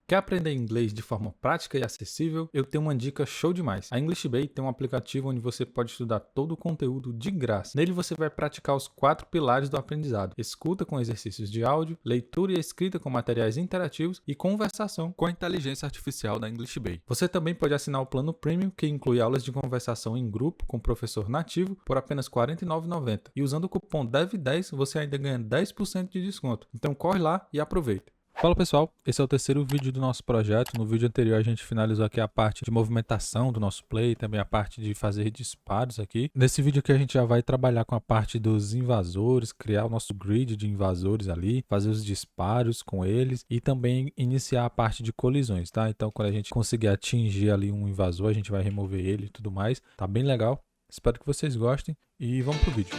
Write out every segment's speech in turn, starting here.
Quer aprender inglês de forma prática e acessível? Eu tenho uma dica show demais. A English Bay tem um aplicativo onde você pode estudar todo o conteúdo de graça. Nele você vai praticar os 4 pilares do aprendizado: escuta com exercícios de áudio, leitura e escrita com materiais interativos e conversação com a inteligência artificial da English Bay. Você também pode assinar o plano Premium, que inclui aulas de conversação em grupo com professor nativo por apenas R$ 49,90. E usando o cupom DEV10 você ainda ganha 10% de desconto. Então corre lá e aproveita. Fala pessoal, esse é o terceiro vídeo do nosso projeto. No vídeo anterior a gente finalizou aqui a parte de movimentação do nosso play, também a parte de fazer disparos aqui. Nesse vídeo aqui a gente já vai trabalhar com a parte dos invasores, criar o nosso grid de invasores ali, fazer os disparos com eles e também iniciar a parte de colisões, tá? Então quando a gente conseguir atingir ali um invasor, a gente vai remover ele e tudo mais. Tá bem legal, espero que vocês gostem e vamos pro vídeo.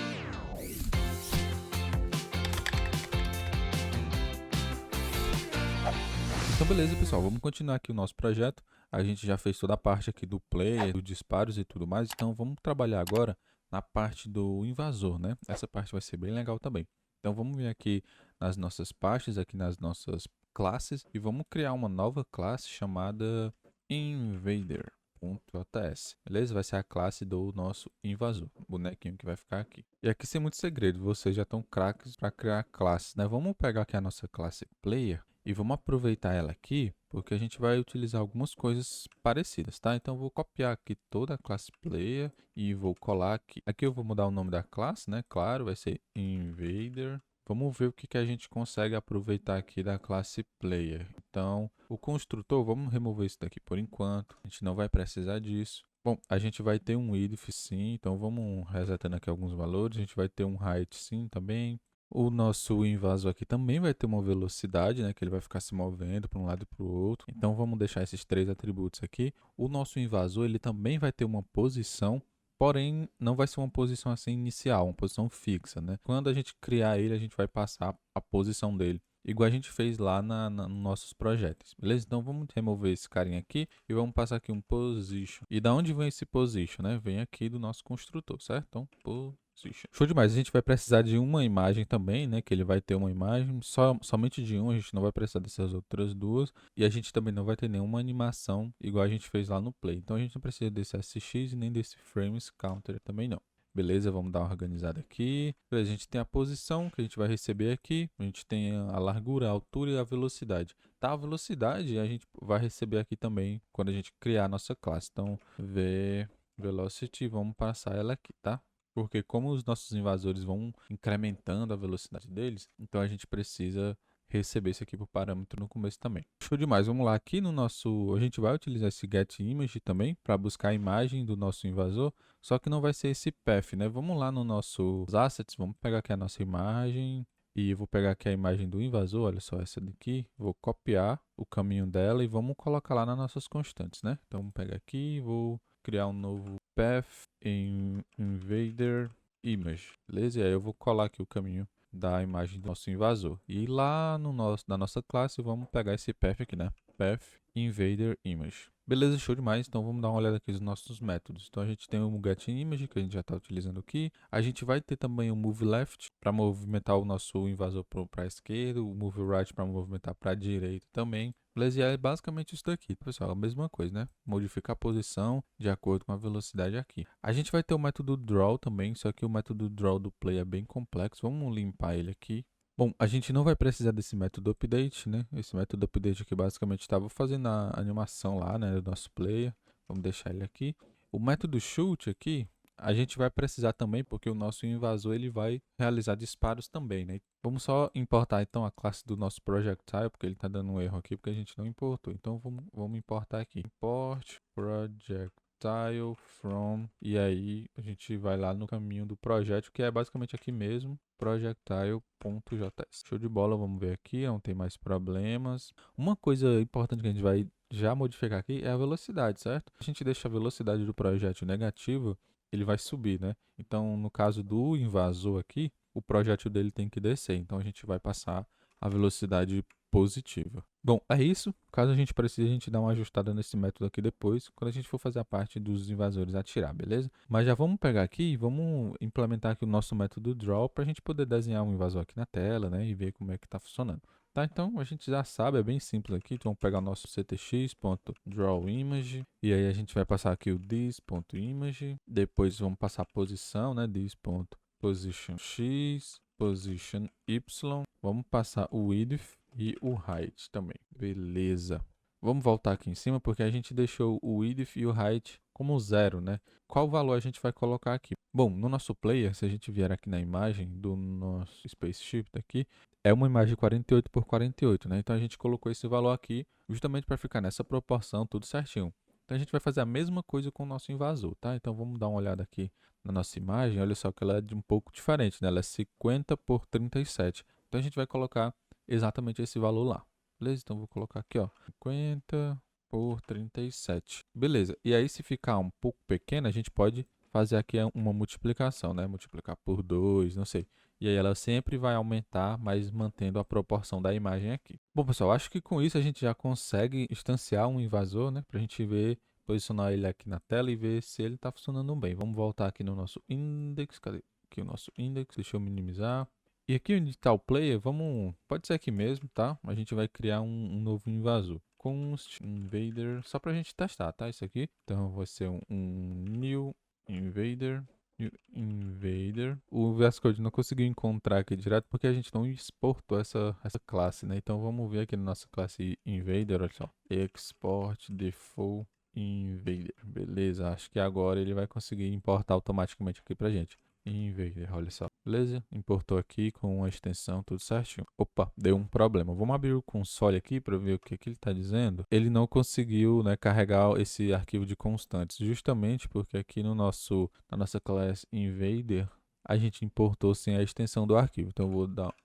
Então beleza pessoal, vamos continuar aqui o nosso projeto. A gente já fez toda a parte aqui do player, dos disparos e tudo mais. Então vamos trabalhar agora na parte do invasor, né? Essa parte vai ser bem legal também. Então vamos vir aqui nas nossas pastas, aqui nas nossas classes. E vamos criar uma nova classe chamada Invader.js. Beleza? Vai ser a classe do nosso invasor, o bonequinho que vai ficar aqui. E aqui sem muito segredo, vocês já estão craques para criar classes, né? Vamos pegar aqui a nossa classe player. E vamos aproveitar ela aqui, porque a gente vai utilizar algumas coisas parecidas, tá? Então eu vou copiar aqui toda a classe player e vou colar aqui. Aqui eu vou mudar o nome da classe, né? Claro, vai ser Invader. Vamos ver o que a gente consegue aproveitar aqui da classe player. Então, o construtor, vamos remover isso daqui por enquanto. A gente não vai precisar disso. Bom, a gente vai ter um if sim, então vamos resetando aqui alguns valores. A gente vai ter um height sim também. O nosso invasor aqui também vai ter uma velocidade, né, que ele vai ficar se movendo para um lado e para o outro. Então vamos deixar esses três atributos aqui. O nosso invasor ele também vai ter uma posição, porém não vai ser uma posição assim inicial, uma posição fixa, né? Quando a gente criar ele, a gente vai passar a posição dele, igual a gente fez lá nos nossos projetos, beleza? Então vamos remover esse carinha aqui e vamos passar aqui um position. E da onde vem esse position, né? Vem aqui do nosso construtor, certo? Então position. Show demais, a gente vai precisar de uma imagem também, né? Que ele vai ter uma imagem, somente de uma, a gente não vai precisar dessas outras duas. E a gente também não vai ter nenhuma animação igual a gente fez lá no Play. Então a gente não precisa desse SX e nem desse Frames Counter também não. Beleza, vamos dar uma organizada aqui. Beleza, a gente tem a posição que a gente vai receber aqui. A gente tem a largura, a altura e a velocidade. Tá, a velocidade a gente vai receber aqui também quando a gente criar a nossa classe. Então, velocity, vamos passar ela aqui, tá? Porque como os nossos invasores vão incrementando a velocidade deles, então a gente precisa receber isso aqui por parâmetro no começo também. Show demais, vamos lá. Aqui no nosso, a gente vai utilizar esse getImage também para buscar a imagem do nosso invasor, só que não vai ser esse path, né? Vamos lá no nossos assets, vamos pegar aqui a nossa imagem e eu vou pegar aqui a imagem do invasor, olha só essa daqui, vou copiar o caminho dela e vamos colocar lá nas nossas constantes, né? Então vamos pegar aqui, vou criar um novo path em invader image, beleza? E aí eu vou colar aqui o caminho da imagem do nosso invasor. E lá na nossa classe vamos pegar esse path aqui, né? Path invader image. Beleza, show demais. Então vamos dar uma olhada aqui nos nossos métodos. Então a gente tem o getImage que a gente já está utilizando aqui. A gente vai ter também o moveLeft para movimentar o nosso invasor para a esquerda, o moveRight para movimentar para a direita também. Beleza, e é basicamente isso daqui, pessoal, a mesma coisa, né? Modificar a posição de acordo com a velocidade aqui. A gente vai ter o método draw também, só que o método draw do play é bem complexo. Vamos limpar ele aqui. Bom, a gente não vai precisar desse método update, né? Esse método update aqui basicamente estava fazendo a animação lá, né, do nosso player. Vamos deixar ele aqui. O método shoot aqui, a gente vai precisar também porque o nosso invasor ele vai realizar disparos também, né? Vamos só importar então a classe do nosso projectile, porque ele está dando um erro aqui porque a gente não importou. Então vamos importar aqui. Import projectile from, e aí a gente vai lá no caminho do projeto, que é basicamente aqui mesmo, projectile.js. Show de bola, vamos ver aqui, não tem mais problemas. Uma coisa importante que a gente vai já modificar aqui é a velocidade, certo? A gente deixa a velocidade do projeto negativa, ele vai subir, né? Então, no caso do invasor aqui, o projétil dele tem que descer. Então, a gente vai passar a velocidade positiva. Bom, é isso. Caso a gente precise, a gente dá uma ajustada nesse método aqui depois, quando a gente for fazer a parte dos invasores atirar, beleza? Mas já vamos pegar aqui e vamos implementar aqui o nosso método draw para a gente poder desenhar um invasor aqui na tela, né? E ver como é que está funcionando. Tá, então a gente já sabe, é bem simples aqui. Então vamos pegar o nosso ctx.drawImage e aí a gente vai passar aqui o this.image, depois vamos passar a posição, né, this.positionx, position y, vamos passar o width e o height também. Beleza. Vamos voltar aqui em cima porque a gente deixou o width e o height como 0, né? Qual valor a gente vai colocar aqui? Bom, no nosso player, se a gente vier aqui na imagem do nosso spaceship daqui, é uma imagem 48 por 48, né? Então a gente colocou esse valor aqui justamente para ficar nessa proporção, tudo certinho. Então a gente vai fazer a mesma coisa com o nosso invasor, tá? Então vamos dar uma olhada aqui na nossa imagem. Olha só que ela é de um pouco diferente, né? Ela é 50 por 37. Então a gente vai colocar exatamente esse valor lá. Beleza? Então vou colocar aqui, ó, 50 por 37. Beleza. E aí se ficar um pouco pequeno, a gente pode fazer aqui uma multiplicação, né? Multiplicar por 2, não sei. E aí ela sempre vai aumentar, mas mantendo a proporção da imagem aqui. Bom, pessoal, acho que com isso a gente já consegue instanciar um invasor, né? Para a gente ver, posicionar ele aqui na tela e ver se ele está funcionando bem. Vamos voltar aqui no nosso index. Cadê? Aqui o nosso index, deixa eu minimizar. E aqui onde está o player, pode ser aqui mesmo, tá? A gente vai criar um novo invasor. Const invader, só para a gente testar, tá? Isso aqui. Então vai ser um new invader. O VS Code não conseguiu encontrar aqui direto porque a gente não exportou essa classe, né? Então vamos ver aqui na nossa classe invader, olha só. Export default invader. Beleza, acho que agora ele vai conseguir importar automaticamente aqui pra gente. Invader, olha só. Beleza? Importou aqui com a extensão, tudo certinho. Opa, deu um problema. Vamos abrir o console aqui para ver o que ele está dizendo. Ele não conseguiu, né, carregar esse arquivo de constantes, justamente porque aqui na nossa classe invader, a gente importou sem a extensão do arquivo. Então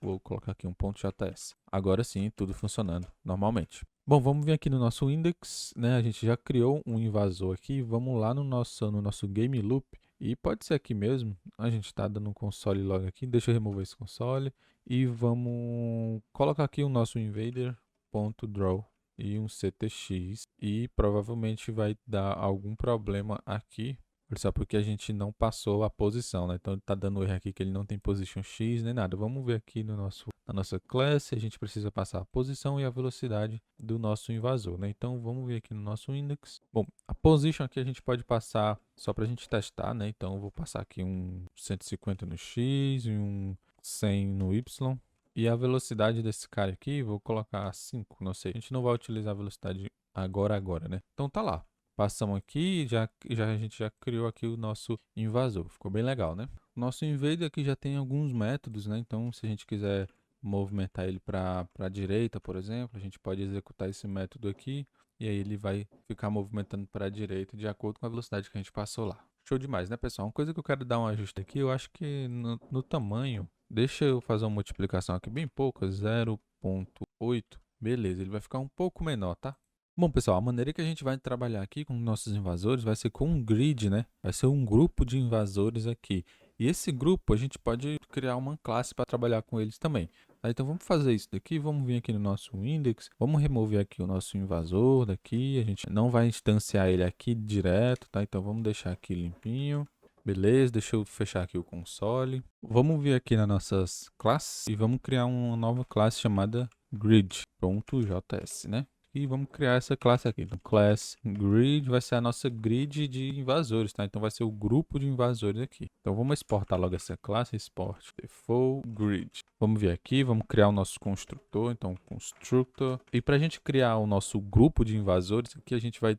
vou colocar aqui um ponto .js. Agora sim, tudo funcionando normalmente. Bom, vamos vir aqui no nosso index, né? A gente já criou um invasor aqui. Vamos lá no nosso game loop. E pode ser aqui mesmo, a gente está dando um console log aqui, deixa eu remover esse console e vamos colocar aqui o nosso invader.draw e um ctx e provavelmente vai dar algum problema aqui, só porque a gente não passou a posição, né? Então ele está dando erro aqui que ele não tem position x nem nada. Vamos ver aqui na nossa classe, a gente precisa passar a posição e a velocidade do nosso invasor, né? Então vamos ver aqui no nosso index. Bom, a position aqui a gente pode passar só para a gente testar, né? Então eu vou passar aqui um 150 no x e um 100 no y. E a velocidade desse cara aqui, vou colocar 5, não sei. A gente não vai utilizar a velocidade agora, né? Então tá lá. Passamos aqui, a gente já criou aqui o nosso invasor. Ficou bem legal, né? O nosso invader aqui já tem alguns métodos, né? Então, se a gente quiser movimentar ele para a direita, por exemplo, a gente pode executar esse método aqui. E aí ele vai ficar movimentando para a direita de acordo com a velocidade que a gente passou lá. Show demais, né, pessoal? Uma coisa que eu quero dar um ajuste aqui, eu acho que no tamanho, deixa eu fazer uma multiplicação aqui bem pouca, 0,8. Beleza, ele vai ficar um pouco menor, tá? Bom, pessoal, a maneira que a gente vai trabalhar aqui com nossos invasores vai ser com um grid, né? Vai ser um grupo de invasores aqui. E esse grupo a gente pode criar uma classe para trabalhar com eles também. Tá? Então vamos fazer isso daqui, vamos vir aqui no nosso index, vamos remover aqui o nosso invasor daqui, a gente não vai instanciar ele aqui direto, tá? Então vamos deixar aqui limpinho. Beleza, deixa eu fechar aqui o console. Vamos vir aqui nas nossas classes e vamos criar uma nova classe chamada grid.js, né? E vamos criar essa classe aqui. Então, class grid vai ser a nossa grid de invasores, tá? Então vai ser o grupo de invasores aqui. Então vamos exportar logo essa classe, export default grid. Vamos vir aqui, vamos criar o nosso construtor, então constructor. E para a gente criar o nosso grupo de invasores, aqui a gente vai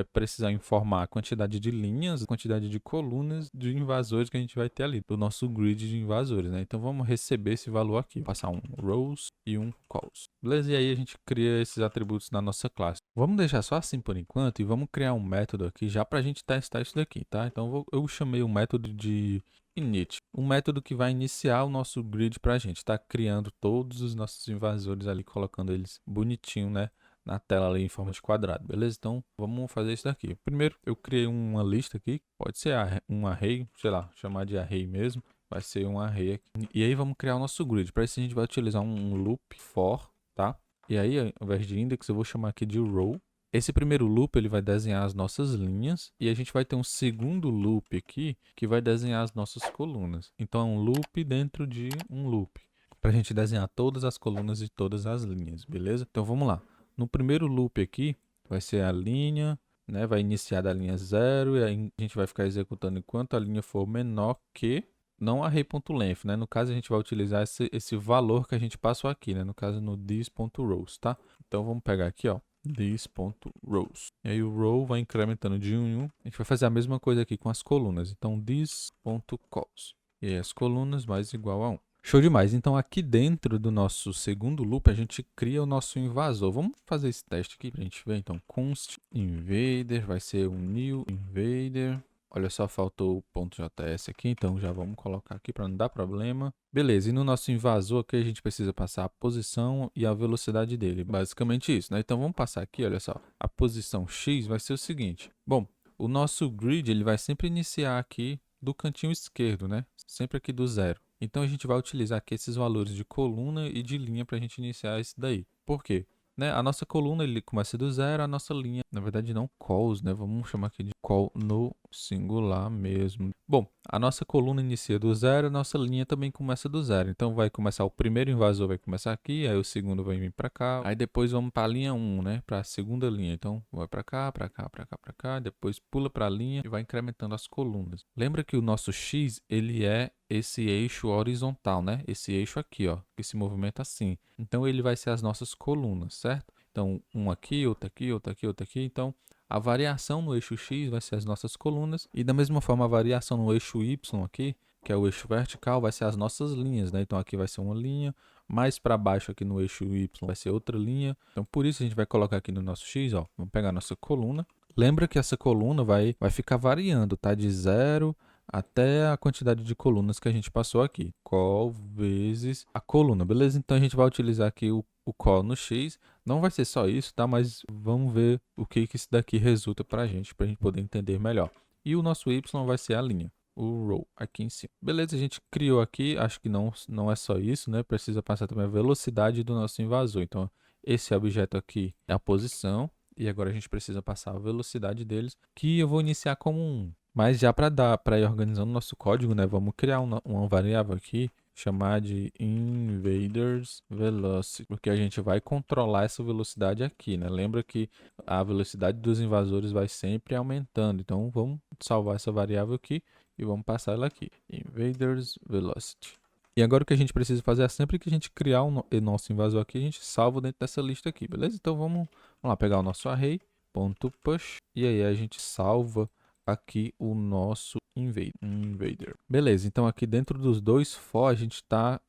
precisar informar a quantidade de linhas, a quantidade de colunas de invasores que a gente vai ter ali, do nosso grid de invasores, né? Então vamos receber esse valor aqui, passar um rows e um calls. Beleza? E aí a gente cria esses atributos na nossa classe. Vamos deixar só assim por enquanto e vamos criar um método aqui já para a gente testar isso daqui, tá? Então eu chamei o método de init, um método que vai iniciar o nosso grid para a gente, tá? Criando todos os nossos invasores ali, colocando eles bonitinho, né? Na tela ali em forma de quadrado, beleza? Então, vamos fazer isso daqui. Primeiro, eu criei uma lista aqui, pode ser um array, sei lá, chamar de array mesmo. Vai ser um array aqui. E aí, vamos criar o nosso grid. Para isso, a gente vai utilizar um loop for, tá? E aí, ao invés de index, eu vou chamar aqui de row. Esse primeiro loop, ele vai desenhar as nossas linhas. E a gente vai ter um segundo loop aqui, que vai desenhar as nossas colunas. Então, é um loop dentro de um loop. para a gente desenhar todas as colunas e todas as linhas, beleza? Então vamos lá. No primeiro loop aqui, vai ser a linha, né? Vai iniciar da linha 0 e aí a gente vai ficar executando enquanto a linha for menor que, não array.length, né? No caso a gente vai utilizar esse valor que a gente passou aqui, né? No caso no this.rows, tá? Então vamos pegar aqui, ó, this.rows. E aí o row vai incrementando de 1 em 1. A gente vai fazer a mesma coisa aqui com as colunas. Então this.calls. E aí as colunas mais igual a 1. Show demais. Então aqui dentro do nosso segundo loop a gente cria o nosso invasor. Vamos fazer esse teste aqui para a gente ver. Então const invader vai ser um new invader. Olha só, faltou o .js aqui, então já vamos colocar aqui para não dar problema. Beleza, e no nosso invasor aqui a gente precisa passar a posição e a velocidade dele. Basicamente isso, né? Então vamos passar aqui, olha só. A posição X vai ser o seguinte. Bom, o nosso grid ele vai sempre iniciar aqui do cantinho esquerdo, né? Sempre aqui do 0. Então a gente vai utilizar aqui esses valores de coluna e de linha para a gente iniciar isso daí. Por quê? Né? A nossa coluna ele começa do 0, a nossa linha, na verdade não calls, né? Vamos chamar aqui de call no singular mesmo. Bom, a nossa coluna inicia do 0, a nossa linha também começa do 0. Então vai começar o primeiro invasor vai começar aqui, aí o segundo vai vir para cá, aí depois vamos para a linha 1, né? Para a segunda linha. Então vai para cá, para cá, para cá, para cá, depois pula para a linha e vai incrementando as colunas. Lembra que o nosso X ele é esse eixo horizontal, né? Esse eixo aqui, ó, que se movimenta assim. Então ele vai ser as nossas colunas, certo? Então um aqui, outro aqui, outro aqui, outro aqui. Então a variação no eixo X vai ser as nossas colunas e da mesma forma a variação no eixo Y aqui, que é o eixo vertical, vai ser as nossas linhas, né? Então aqui vai ser uma linha, mais para baixo aqui no eixo Y vai ser outra linha. Então por isso a gente vai colocar aqui no nosso X, ó, vamos pegar a nossa coluna. Lembra que essa coluna vai ficar variando, tá? De 0 até a quantidade de colunas que a gente passou aqui. Col vezes a coluna, beleza? Então a gente vai utilizar aqui o col no X. Não vai ser só isso, tá? Mas vamos ver o que isso daqui resulta para a gente poder entender melhor. E o nosso Y vai ser a linha, o row aqui em cima. Beleza, a gente criou aqui, acho que não é só isso, né? Precisa passar também a velocidade do nosso invasor. Então esse objeto aqui é a posição. E agora a gente precisa passar a velocidade deles, que eu vou iniciar como 1. Mas já para ir organizando nosso código, né? Vamos criar uma variável aqui, chamar de invaders velocity, porque a gente vai controlar essa velocidade aqui, né? Lembra que a velocidade dos invasores vai sempre aumentando. Então vamos salvar essa variável aqui e vamos passar ela aqui, invaders velocity. E agora o que a gente precisa fazer é sempre que a gente criar o nosso invasor aqui, a gente salva dentro dessa lista aqui, beleza? Então vamos lá pegar o nosso array.push e aí a gente salva aqui o nosso invader. Beleza, então aqui dentro dos dois for a gente está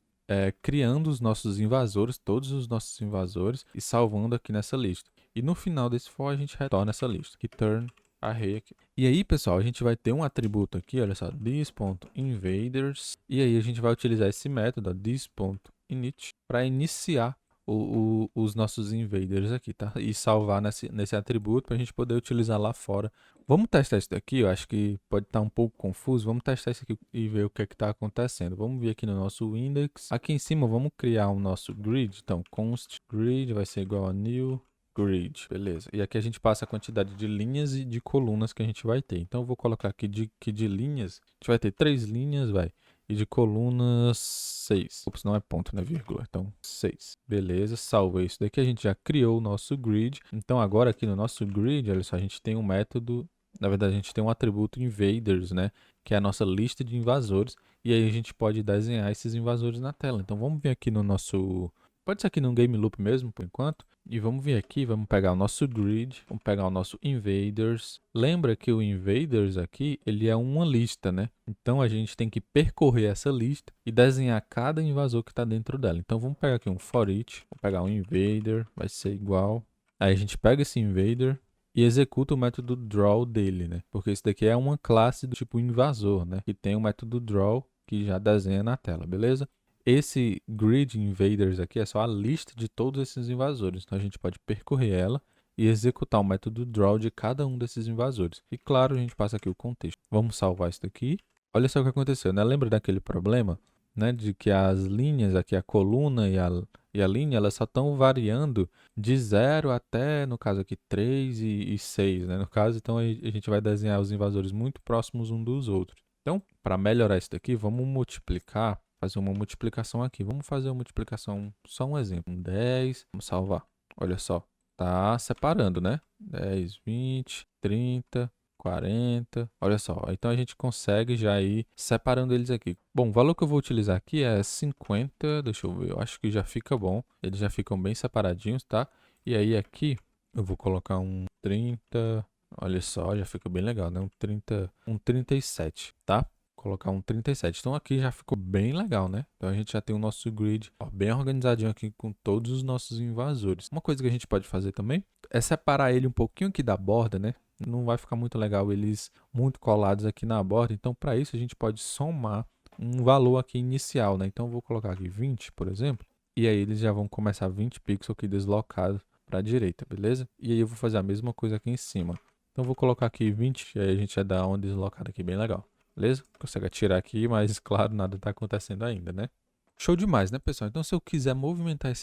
criando os nossos invasores, todos os nossos invasores e salvando aqui nessa lista. E no final desse for a gente retorna essa lista, return array aqui. E aí, pessoal, a gente vai ter um atributo aqui, olha só, this.invaders, e aí a gente vai utilizar esse método, this.init, para iniciar os nossos invaders aqui, tá? E salvar nesse atributo para a gente poder utilizar lá fora. Vamos testar isso daqui, eu acho que pode estar um pouco confuso. Vamos testar isso aqui e ver o que é que está acontecendo. Vamos vir aqui no nosso index. Aqui em cima vamos criar o nosso grid. Então, const grid vai ser igual a new grid, beleza. E aqui a gente passa a quantidade de linhas e de colunas que a gente vai ter. Então, eu vou colocar aqui de linhas. A gente vai ter 3 linhas, vai. E de colunas 6. Ops, não é ponto, né? Vírgula. Então, 6. Beleza, salva isso daqui. A gente já criou o nosso grid. Então, agora aqui no nosso grid, olha só, a gente tem um método. Na verdade, a gente tem um atributo invaders, né? Que é a nossa lista de invasores. E aí a gente pode desenhar esses invasores na tela. Então, vamos vir aqui no nosso... Pode ser aqui no game loop mesmo, por enquanto. E vamos vir aqui, vamos pegar o nosso grid, vamos pegar o nosso invaders. Lembra que o invaders aqui, ele é uma lista, né? Então a gente tem que percorrer essa lista e desenhar cada invasor que está dentro dela. Então vamos pegar aqui um for each, vou pegar um invader, vai ser igual. Aí a gente pega esse invader e executa o método draw dele, né? Porque isso daqui é uma classe do tipo invasor, né? Que tem o método draw que já desenha na tela, beleza? Esse grid invaders aqui é só a lista de todos esses invasores. Então a gente pode percorrer ela e executar o método draw de cada um desses invasores. E claro, a gente passa aqui o contexto. Vamos salvar isso daqui. Olha só o que aconteceu, né? Lembra daquele problema, né? De que as linhas aqui, a coluna e a linha, elas só estão variando de 0 até, no caso aqui, 3 e 6, né? No caso, então a gente vai desenhar os invasores muito próximos um dos outros. Então, para melhorar isso daqui, vamos multiplicar fazer uma multiplicação aqui. Vamos fazer uma multiplicação, só um exemplo. 10, vamos salvar. Olha só, tá separando, né? 10, 20, 30, 40. Olha só, então a gente consegue já ir separando eles aqui. Bom, o valor que eu vou utilizar aqui é 50, deixa eu ver, eu acho que já fica bom. Eles já ficam bem separadinhos, tá? E aí aqui eu vou colocar um 30, olha só, já fica bem legal, né? Um 37, tá? Colocar um 37. Então aqui já ficou bem legal, né? Então a gente já tem o nosso grid ó, bem organizadinho aqui com todos os nossos invasores. Uma coisa que a gente pode fazer também é separar ele um pouquinho aqui da borda, né? Não vai ficar muito legal eles muito colados aqui na borda. Então para isso a gente pode somar um valor aqui inicial, né? Então eu vou colocar aqui 20, por exemplo. E aí eles já vão começar 20 pixels aqui deslocados para a direita, beleza? E aí eu vou fazer a mesma coisa aqui em cima. Então eu vou colocar aqui 20 e aí a gente já dá uma deslocada aqui bem legal. Beleza? Consegue atirar aqui, mas claro, nada está acontecendo ainda, né? Show demais, né, pessoal? Então, se eu quiser movimentar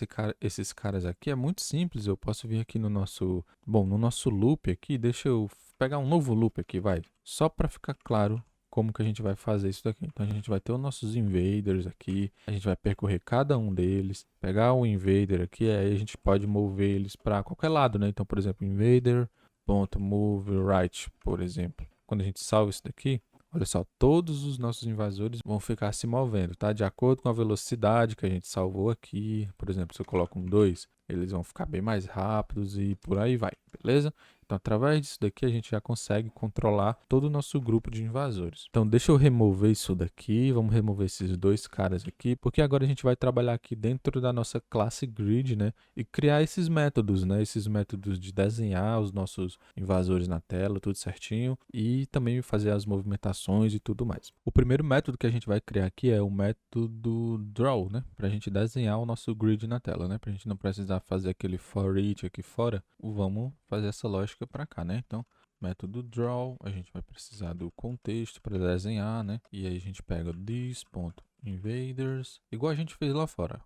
esses caras aqui, é muito simples. Eu posso vir aqui no nosso, no nosso loop aqui. Deixa eu pegar um novo loop aqui, vai. Só para ficar claro como que a gente vai fazer isso daqui. Então, a gente vai ter os nossos invaders aqui. A gente vai percorrer cada um deles. Pegar o invader aqui, aí a gente pode mover eles para qualquer lado, né? Então, por exemplo, invader.move right, por exemplo. Quando a gente salva isso daqui, olha só, todos os nossos invasores vão ficar se movendo, tá? De acordo com a velocidade que a gente salvou aqui. Por exemplo, se eu coloco um 2, eles vão ficar bem mais rápidos e por aí vai, beleza? Então, através disso daqui, a gente já consegue controlar todo o nosso grupo de invasores. Então, deixa eu remover isso daqui. Vamos remover esses dois caras aqui, porque agora a gente vai trabalhar aqui dentro da nossa classe grid, né? E criar esses métodos, né? Esses métodos de desenhar os nossos invasores na tela, tudo certinho. E também fazer as movimentações e tudo mais. O primeiro método que a gente vai criar aqui é o método draw, né? Para a gente desenhar o nosso grid na tela, né? Para a gente não precisar fazer aquele for each aqui fora, vamos fazer essa lógica para cá, né? Então, método draw, a gente vai precisar do contexto para desenhar, né? E aí a gente pega this.invaders, igual a gente fez lá fora.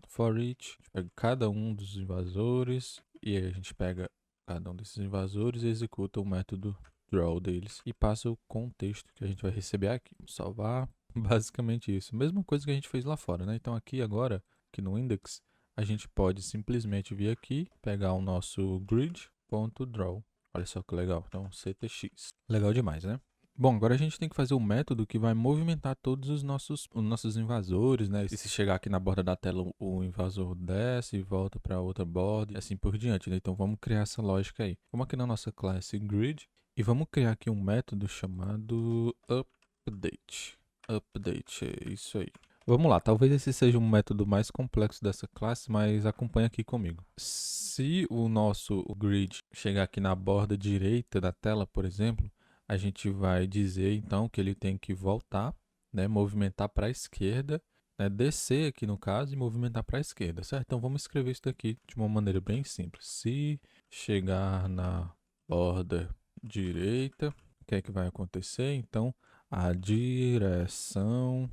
For each, a gente pega cada um dos invasores e aí a gente pega cada um desses invasores e executa o método draw deles e passa o contexto que a gente vai receber aqui. Vamos salvar, basicamente isso. Mesma coisa que a gente fez lá fora, né? Então aqui agora, aqui no index, a gente pode simplesmente vir aqui, pegar o nosso grid.draw. Olha só que legal, então ctx. Legal demais, né? Bom, agora a gente tem que fazer um método que vai movimentar todos os nossos invasores, né? E se chegar aqui na borda da tela, o invasor desce e volta para outra borda e assim por diante, né? Então vamos criar essa lógica aí. Vamos aqui na nossa classe grid e vamos criar aqui um método chamado update. Update, é isso aí. Vamos lá, talvez esse seja um método mais complexo dessa classe, mas acompanha aqui comigo. Se o nosso grid chegar aqui na borda direita da tela, por exemplo, a gente vai dizer então que ele tem que voltar, né, movimentar para a esquerda, né, descer aqui no caso e movimentar para a esquerda, certo? Então vamos escrever isso daqui de uma maneira bem simples. Se chegar na borda direita, o que é que vai acontecer? Então a direção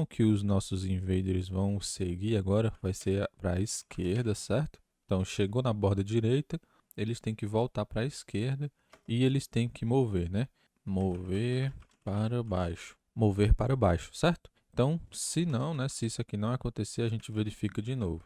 que os nossos invaders vão seguir agora vai ser para a esquerda, certo? Então chegou na borda direita, eles têm que voltar para a esquerda e eles têm que mover, né? Mover para baixo. Mover para baixo, certo? Então, se não, né? Se isso aqui não acontecer, a gente verifica de novo.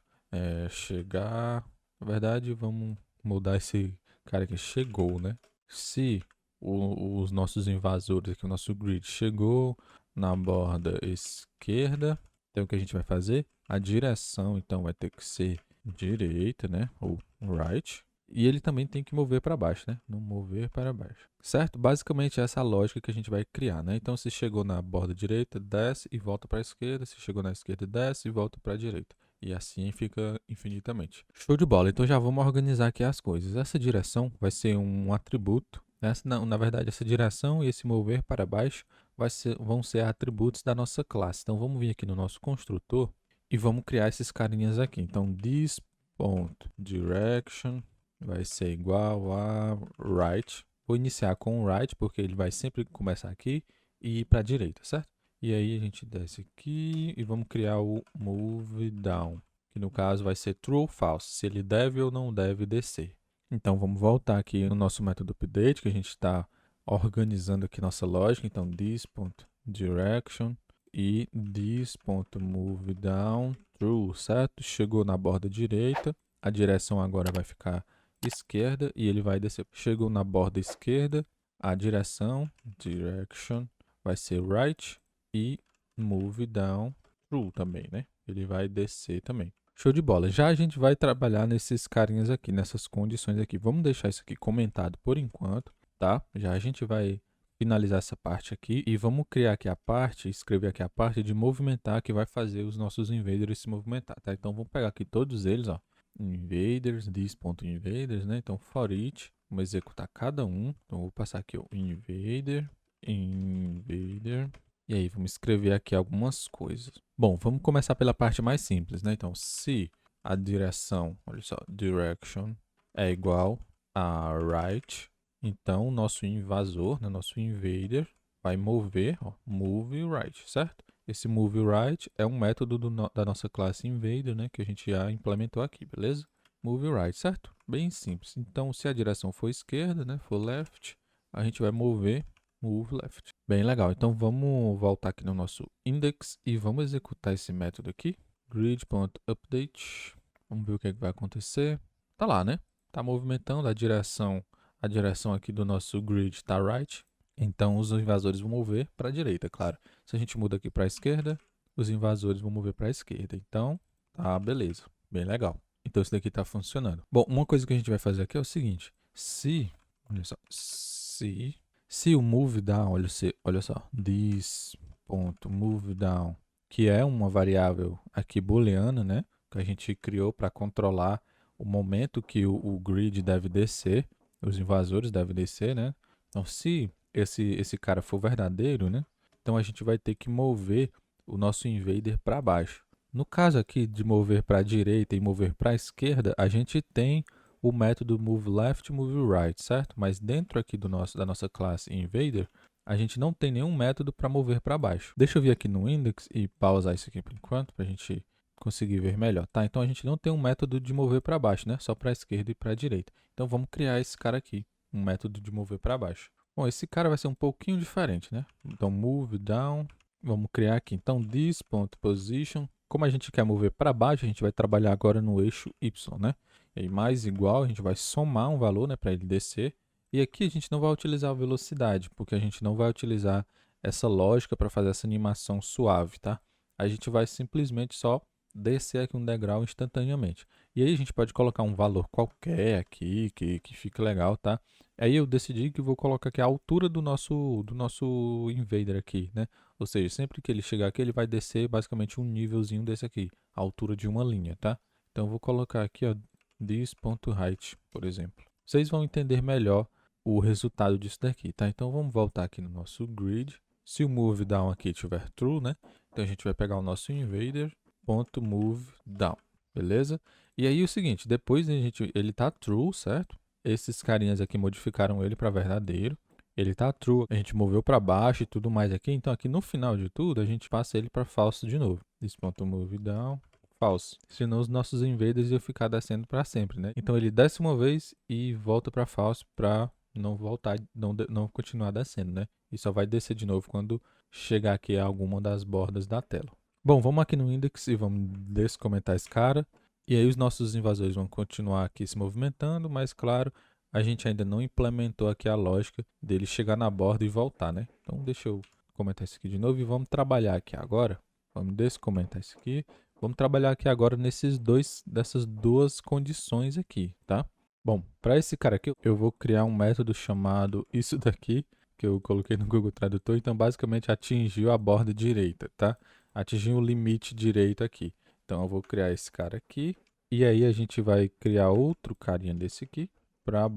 Chegar... Na verdade, vamos mudar esse cara aqui. Chegou, né? Se os nossos invasores aqui, o nosso grid chegou na borda esquerda, então o que a gente vai fazer? A direção, então, vai ter que ser direita, né? Ou right. E ele também tem que mover para baixo, né? Não mover para baixo. Certo? Basicamente essa é a lógica que a gente vai criar, né? Então, se chegou na borda direita, desce e volta para a esquerda. Se chegou na esquerda, desce e volta para a direita. E assim fica infinitamente. Show de bola. Então, já vamos organizar aqui as coisas. Essa direção vai ser um atributo. Na verdade, essa direção e esse mover para baixo vão ser atributos da nossa classe. Então, vamos vir aqui no nosso construtor e vamos criar esses carinhas aqui. Então, this.direction vai ser igual a right. Vou iniciar com o right, porque ele vai sempre começar aqui e ir para a direita, certo? E aí a gente desce aqui e vamos criar o move down, que no caso vai ser true ou false, se ele deve ou não deve descer. Então vamos voltar aqui no nosso método update, que a gente está organizando aqui nossa lógica. Então this.direction e this.moveDown true, certo? Chegou na borda direita, a direção agora vai ficar esquerda e ele vai descer. Chegou na borda esquerda, a direção, direction, vai ser right e moveDown true também, né? Ele vai descer também. Show de bola. Já a gente vai trabalhar nesses carinhas aqui, nessas condições aqui. Vamos deixar isso aqui comentado por enquanto, tá? Já a gente vai finalizar essa parte aqui e vamos criar aqui a parte, escrever aqui a parte de movimentar que vai fazer os nossos invaders se movimentar, tá? Então vamos pegar aqui todos eles, ó. Invaders, this.invaders, né? Então for each, vamos executar cada um. Então vou passar aqui o invader. E aí, vamos escrever aqui algumas coisas. Bom, vamos começar pela parte mais simples, né? Então, se a direção, olha só, direction é igual a right, então o nosso invasor, né, nosso invader, vai mover, ó, move right, certo? Esse move right é um método da nossa classe invader, né, que a gente já implementou aqui, beleza? Move right, certo? Bem simples. Então, se a direção for esquerda, né, for left, a gente vai mover move left. Bem legal. Então vamos voltar aqui no nosso index e vamos executar esse método aqui. Grid.update. Vamos ver o que, é que vai acontecer. Tá lá, né? Tá movimentando a direção aqui do nosso grid tá right. Então os invasores vão mover para a direita, claro. Se a gente muda aqui para a esquerda, os invasores vão mover para a esquerda. Então, tá, beleza. Bem legal. Então isso daqui tá funcionando. Bom, uma coisa que a gente vai fazer aqui é o seguinte. Olha só, se o moveDown, olha só, this.moveDown, que é uma variável aqui booleana, né, que a gente criou para controlar o momento que o grid deve descer, os invasores devem descer, né? Então, se esse cara for verdadeiro, né, então a gente vai ter que mover o nosso invader para baixo. No caso aqui de mover para a direita e mover para a esquerda, a gente tem o método moveLeft e moveRight, certo? Mas dentro aqui da nossa classe invader, a gente não tem nenhum método para mover para baixo. Deixa eu vir aqui no index e pausar isso aqui por enquanto, para a gente conseguir ver melhor, tá? Então a gente não tem um método de mover para baixo, né? Só para a esquerda e para a direita. Então vamos criar esse cara aqui, um método de mover para baixo. Bom, esse cara vai ser um pouquinho diferente, né? Então move down, vamos criar aqui então this.position. Como a gente quer mover para baixo, a gente vai trabalhar agora no eixo Y, né? E aí, mais igual, a gente vai somar um valor, né, para ele descer. E aqui a gente não vai utilizar a velocidade, porque a gente não vai utilizar essa lógica para fazer essa animação suave, tá? A gente vai simplesmente só descer aqui um degrau instantaneamente. E aí a gente pode colocar um valor qualquer aqui, que fique legal, tá? Aí eu decidi que vou colocar aqui a altura do nosso invader aqui, né? Ou seja, sempre que ele chegar aqui, ele vai descer basicamente um nívelzinho desse aqui, a altura de uma linha, tá? Então eu vou colocar aqui, ó, this.height, por exemplo. Vocês vão entender melhor o resultado disso daqui, tá? Então vamos voltar aqui no nosso grid. Se o moveDown aqui tiver true, né? Então a gente vai pegar o nosso invader.moveDown, beleza? E aí o seguinte, depois ele tá true, certo? Esses carinhas aqui modificaram ele para verdadeiro. Ele tá true, a gente moveu para baixo e tudo mais aqui. Então aqui no final de tudo, a gente passa ele para false de novo. This.moveDown. False. Senão os nossos invaders iam ficar descendo para sempre, né? Então ele desce uma vez e volta para false para não voltar, não continuar descendo, né? E só vai descer de novo quando chegar aqui a alguma das bordas da tela. Bom, vamos aqui no index e vamos descomentar esse cara. E aí os nossos invasores vão continuar aqui se movimentando, mas claro, a gente ainda não implementou aqui a lógica dele chegar na borda e voltar, né? Então deixa eu comentar isso aqui de novo e vamos trabalhar aqui agora. Vamos descomentar isso aqui. Vamos trabalhar aqui agora dessas duas condições aqui, tá? Bom, para esse cara aqui, eu vou criar um método chamado isso daqui, que eu coloquei no Google Tradutor. Então, basicamente, atingiu a borda direita, tá? Atingiu o limite direito aqui. Então, eu vou criar esse cara aqui. E aí, a gente vai criar outro carinha desse aqui para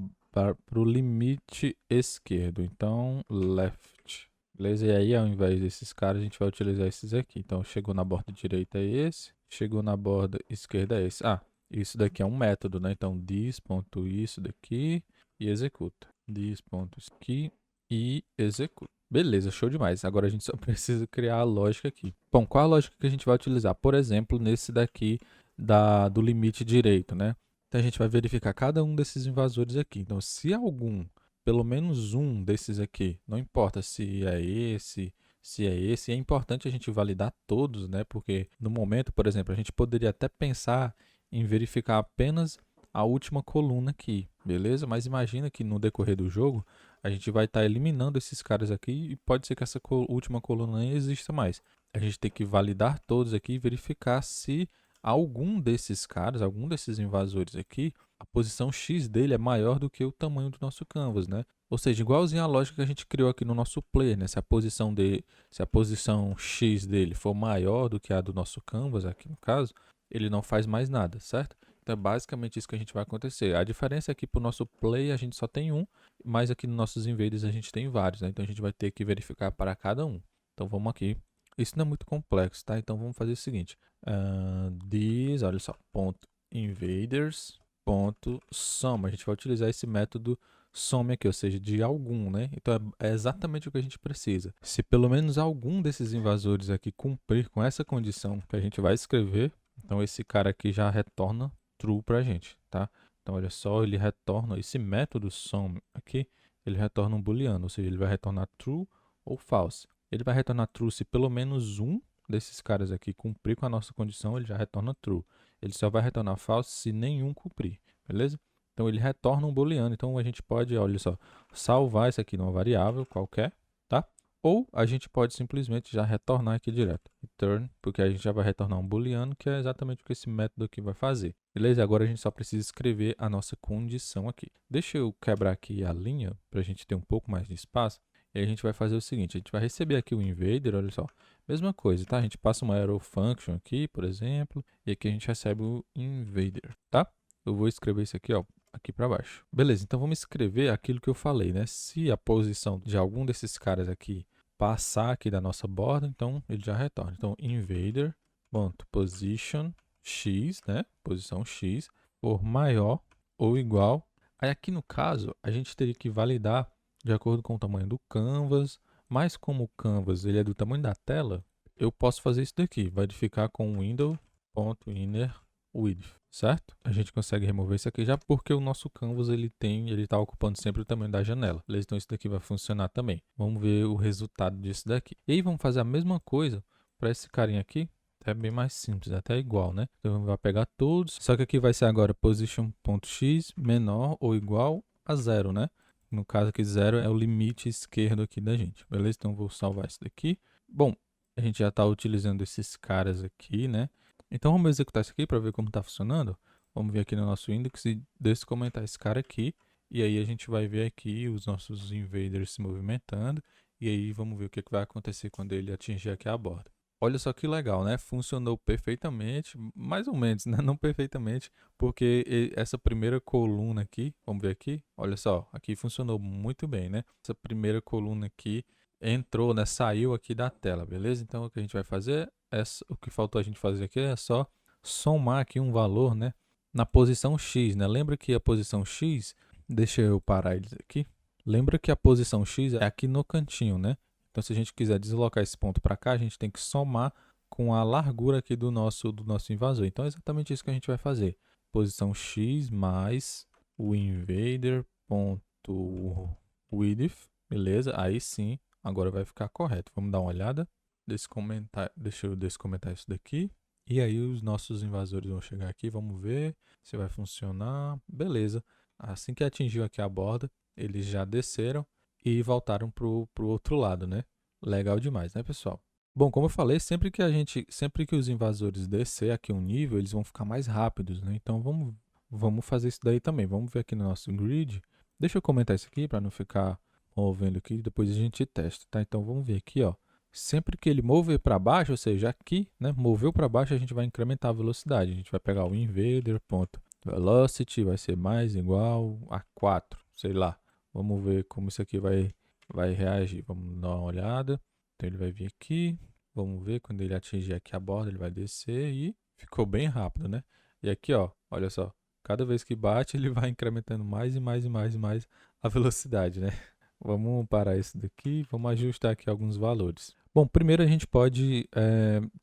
o limite esquerdo. Então, left. Beleza? E aí, ao invés desses caras, a gente vai utilizar esses aqui. Então, chegou na borda direita é esse, chegou na borda esquerda é esse. Ah, isso daqui é um método, né? Então, this.isso daqui e executa. This.aqui e executa. Beleza, show demais. Agora a gente só precisa criar a lógica aqui. Bom, qual a lógica que a gente vai utilizar? Por exemplo, nesse daqui do limite direito, né? Então, a gente vai verificar cada um desses invasores aqui. Então, se pelo menos um desses aqui, não importa se é esse, se é esse. É importante a gente validar todos, né? Porque no momento, por exemplo, a gente poderia até pensar em verificar apenas a última coluna aqui, beleza? Mas imagina que no decorrer do jogo a gente vai estar eliminando esses caras aqui e pode ser que essa última coluna nem exista mais. A gente tem que validar todos aqui e verificar se algum desses caras, algum desses invasores aqui, a posição X dele é maior do que o tamanho do nosso canvas, né? Ou seja, igualzinho a lógica que a gente criou aqui no nosso player, né? Se a posição X dele for maior do que a do nosso canvas, aqui no caso, ele não faz mais nada, certo? Então é basicamente isso que a gente vai acontecer. A diferença é que para o nosso play a gente só tem um, mas aqui nos nossos invaders a gente tem vários, né? Então a gente vai ter que verificar para cada um. Então vamos aqui. Isso não é muito complexo, tá? Então vamos fazer o seguinte. Olha só, ponto invaders, ponto sum. A gente vai utilizar esse método some aqui, ou seja, de algum, né? Então é exatamente o que a gente precisa. Se pelo menos algum desses invasores aqui cumprir com essa condição que a gente vai escrever, então esse cara aqui já retorna true pra gente, tá? Então olha só, ele retorna, esse método some aqui, ele retorna um booleano, ou seja, ele vai retornar true ou false. Ele vai retornar true se pelo menos um desses caras aqui cumprir com a nossa condição, ele já retorna true. Ele só vai retornar false se nenhum cumprir, beleza? Então ele retorna um booleano, então a gente pode, olha só, salvar isso aqui numa variável qualquer, tá? Ou a gente pode simplesmente já retornar aqui direto, return, porque a gente já vai retornar um booleano, que é exatamente o que esse método aqui vai fazer. Beleza? Agora a gente só precisa escrever a nossa condição aqui. Deixa eu quebrar aqui a linha, para a gente ter um pouco mais de espaço. E a gente vai fazer o seguinte, a gente vai receber aqui o invader, olha só, mesma coisa, tá? A gente passa uma arrow function aqui, por exemplo, e aqui a gente recebe o invader, tá? Eu vou escrever isso aqui, ó, aqui para baixo. Beleza, então vamos escrever aquilo que eu falei, né? Se a posição de algum desses caras aqui passar aqui da nossa borda, então ele já retorna. Então, invader.position x, né? Posição x, for maior ou igual. Aí aqui no caso, a gente teria que validar de acordo com o tamanho do canvas, mas como o canvas ele é do tamanho da tela, eu posso fazer isso daqui, verificar com window.innerWidth, certo? A gente consegue remover isso aqui já porque o nosso canvas ele está ocupando sempre o tamanho da janela, beleza? Então isso daqui vai funcionar também. Vamos ver o resultado disso daqui. E aí vamos fazer a mesma coisa para esse carinha aqui. É bem mais simples, até igual, né? Então vai pegar todos, só que aqui vai ser agora position.x menor ou igual a 0, né? No caso aqui 0 é o limite esquerdo aqui da gente, beleza? Então vou salvar isso daqui. Bom, a gente já está utilizando esses caras aqui, né? Então vamos executar isso aqui para ver como está funcionando. Vamos vir aqui no nosso index e descomentar esse cara aqui. E aí a gente vai ver aqui os nossos invaders se movimentando. E aí vamos ver o que vai acontecer quando ele atingir aqui a borda. Olha só que legal, né? Funcionou perfeitamente, mais ou menos, né? Não perfeitamente, porque essa primeira coluna aqui, vamos ver aqui, olha só, aqui funcionou muito bem, né? Essa primeira coluna aqui entrou, né? Saiu aqui da tela, beleza? Então o que a gente vai fazer, o que faltou a gente fazer aqui é só somar aqui um valor, né? Na posição X, né? Lembra que a posição X, deixa eu parar eles aqui. Lembra que a posição X é aqui no cantinho, né? Então, se a gente quiser deslocar esse ponto para cá, a gente tem que somar com a largura aqui do nosso invasor. Então, é exatamente isso que a gente vai fazer. Posição X mais o invader.width, beleza? Aí sim, agora vai ficar correto. Vamos dar uma olhada. Deixa eu descomentar isso daqui. E aí os nossos invasores vão chegar aqui, vamos ver se vai funcionar. Beleza. Assim que atingiu aqui a borda, eles já desceram e voltaram para o outro lado, né? Legal demais, né, pessoal? Bom, como eu falei, sempre que os invasores descer aqui um nível, eles vão ficar mais rápidos, né? Então vamos fazer isso daí também. Vamos ver aqui no nosso grid. Deixa eu comentar isso aqui para não ficar movendo aqui, depois a gente testa, tá? Então vamos ver aqui, ó. Sempre que ele mover para baixo, ou seja, aqui, né, moveu para baixo, a gente vai incrementar a velocidade. A gente vai pegar o invader.velocity, vai ser mais igual a 4, sei lá. Vamos ver como isso aqui vai reagir. Vamos dar uma olhada. Então ele vai vir aqui. Vamos ver quando ele atingir aqui a borda, ele vai descer e ficou bem rápido, né? E aqui, ó, olha só. Cada vez que bate, ele vai incrementando mais e mais e mais e mais a velocidade, né? Vamos parar isso daqui. Vamos ajustar aqui alguns valores. Bom, primeiro a gente pode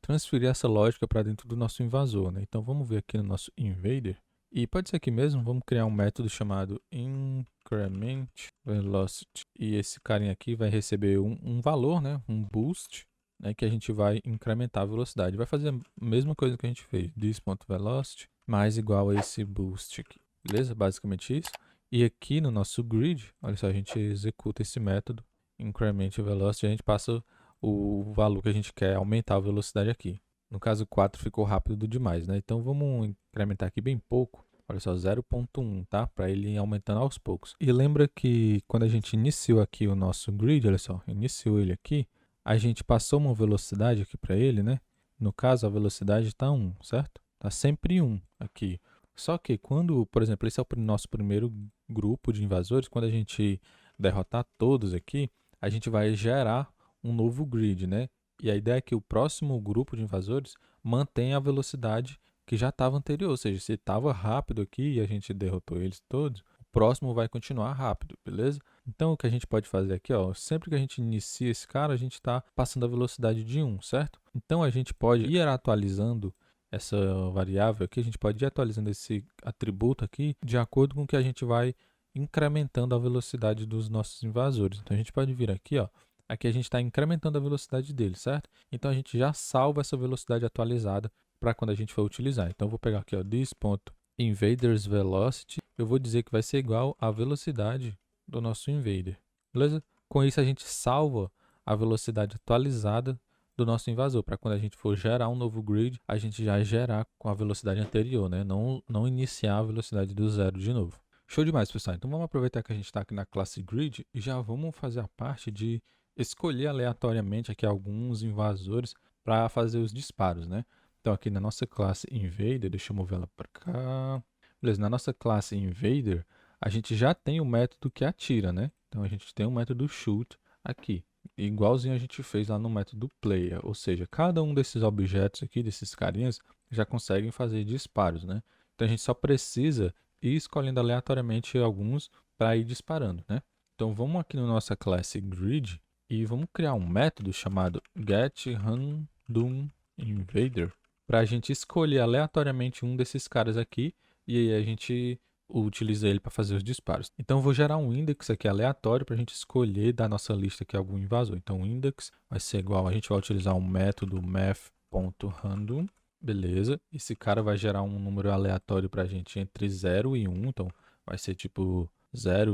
transferir essa lógica para dentro do nosso invasor, né? Então vamos ver aqui no nosso invader. E pode ser aqui mesmo, vamos criar um método chamado increment velocity. E esse carinha aqui vai receber um valor, né? Um boost, né? Que a gente vai incrementar a velocidade. Vai fazer a mesma coisa que a gente fez. This.velocity mais igual a esse boost aqui. Beleza? Basicamente isso. E aqui no nosso grid, olha só, a gente executa esse método increment velocity, a gente passa o valor que a gente quer aumentar a velocidade aqui. No caso 4 ficou rápido demais, né? Então vamos incrementar aqui bem pouco. Olha só, 0.1, tá? Para ele ir aumentando aos poucos. E lembra que quando a gente iniciou aqui o nosso grid, olha só, iniciou ele aqui, a gente passou uma velocidade aqui para ele, né? No caso, a velocidade está 1, certo? Está sempre 1 aqui. Só que quando, por exemplo, esse é o nosso primeiro grupo de invasores, quando a gente derrotar todos aqui, a gente vai gerar um novo grid, né? E a ideia é que o próximo grupo de invasores mantenha a velocidade que já estava anterior, ou seja, se estava rápido aqui e a gente derrotou eles todos, o próximo vai continuar rápido, beleza? Então o que a gente pode fazer aqui, ó, sempre que a gente inicia esse cara, a gente está passando a velocidade de 1, certo? Então a gente pode ir atualizando essa variável aqui, a gente pode ir atualizando esse atributo aqui de acordo com que a gente vai incrementando a velocidade dos nossos invasores. Então a gente pode vir aqui, ó, aqui a gente está incrementando a velocidade dele, certo? Então a gente já salva essa velocidade atualizada para quando a gente for utilizar. Então eu vou pegar aqui, ó, this.invadersVelocity, eu vou dizer que vai ser igual à velocidade do nosso invader, beleza? Com isso a gente salva a velocidade atualizada do nosso invasor, para quando a gente for gerar um novo grid, a gente já gerar com a velocidade anterior, né? Não iniciar a velocidade do zero de novo. Show demais, pessoal. Então vamos aproveitar que a gente está aqui na classe grid e já vamos fazer a parte de escolher aleatoriamente aqui alguns invasores para fazer os disparos, né? Então aqui na nossa classe Invader, deixa eu mover ela para cá. Beleza, na nossa classe Invader, a gente já tem o método que atira, né? Então a gente tem o método Shoot aqui, igualzinho a gente fez lá no método Player, ou seja, cada um desses objetos aqui, desses carinhas, já conseguem fazer disparos, né? Então a gente só precisa ir escolhendo aleatoriamente alguns para ir disparando, né? Então vamos aqui na nossa classe Grid e vamos criar um método chamado getRandomInvader para a gente escolher aleatoriamente um desses caras aqui e aí a gente utiliza ele para fazer os disparos. Então eu vou gerar um index aqui aleatório para a gente escolher da nossa lista aqui algum invasor. Então o index vai ser igual, a gente vai utilizar um método math.random, beleza? Esse cara vai gerar um número aleatório para a gente entre 0 e 1, então vai ser tipo 0,